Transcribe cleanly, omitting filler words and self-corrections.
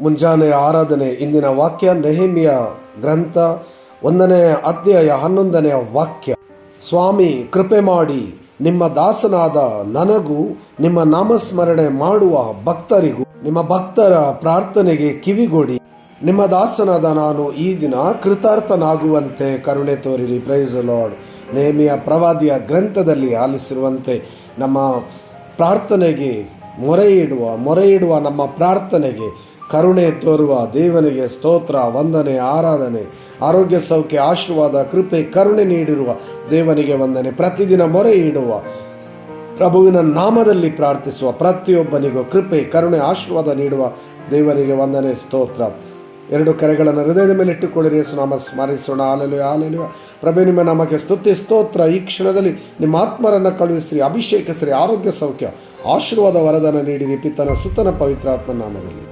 ಮುಂಜಾನೆಯ ಆರಾಧನೆ. ಇಂದಿನ ವಾಕ್ಯ ನೆಹೆಮಿಯ ಗ್ರಂಥ 1ನೇ ಅಧ್ಯಾಯ 11ನೇ ವಾಕ್ಯ. ಸ್ವಾಮಿ, ಕೃಪೆ ಮಾಡಿ ನಿಮ್ಮ ದಾಸನಾದ ನನಗೂ ನಿಮ್ಮ ನಾಮಸ್ಮರಣೆ ಮಾಡುವ ಭಕ್ತರಿಗೂ ನಿಮ್ಮ ಭಕ್ತರ ಪ್ರಾರ್ಥನೆಗೆ ಕಿವಿಗೊಡಿ. ನಿಮ್ಮ ದಾಸನಾದ ನಾನು ಈ ದಿನ ಕೃತಾರ್ಥನಾಗುವಂತೆ ಕರುಣೆ ತೋರಿರಿ. Price lord. ನೆಹೆಮಿಯ ಪ್ರವಾದಿಯ ಗ್ರಂಥದಲ್ಲಿ ಆಲಿಸಿರುವಂತೆ ನಮ್ಮ ಪ್ರಾರ್ಥನೆಗೆ ಮೊರೆಯಿಡುವ ನಮ್ಮ ಪ್ರಾರ್ಥನೆಗೆ ಕರುಣೆ ತೋರುವ ದೇವನಿಗೆ ಸ್ತೋತ್ರ, ವಂದನೆ, ಆರಾಧನೆ, ಆರೋಗ್ಯ, ಸೌಖ್ಯ, ಆಶೀರ್ವಾದ, ಕೃಪೆ, ಕರುಣೆ ನೀಡಿರುವ ದೇವನಿಗೆ ವಂದನೆ. ಪ್ರತಿದಿನ ಮೊರೆ ಇಡುವ ಪ್ರಭುವಿನ ನಾಮದಲ್ಲಿ ಪ್ರಾರ್ಥಿಸುವ ಪ್ರತಿಯೊಬ್ಬನಿಗೂ ಕೃಪೆ, ಕರುಣೆ, ಆಶೀರ್ವಾದ ನೀಡುವ ದೇವನಿಗೆ ವಂದನೆ, ಸ್ತೋತ್ರ. 2 ಕರೆಗಳನ್ನು ಹೃದಯದ ಮೇಲೆ ಇಟ್ಟುಕೊಳ್ಳಿರಿ. ಯೇಸು ನಾಮ ಸ್ಮರಿಸೋಣ. Hallelujah, hallelujah. ಪ್ರಭು, ನಿಮ್ಮ ನಮಗೆ ಸ್ತುತಿ, ಸ್ತೋತ್ರ. ಈ ಕ್ಷಣದಲ್ಲಿ ನಿಮ್ಮ ಆತ್ಮರನ್ನು ಕಳುಹಿಸಿರಿ, ಅಭಿಷೇಕಿಸಿರಿ, ಆರೋಗ್ಯ, ಸೌಖ್ಯ, ಆಶೀರ್ವಾದ, ವರದಾನ ನೀಡಿರಿ. ಪಿತನ, ಸುತನ, ಪವಿತ್ರಾತ್ಮ ನಾಮದಲ್ಲಿ.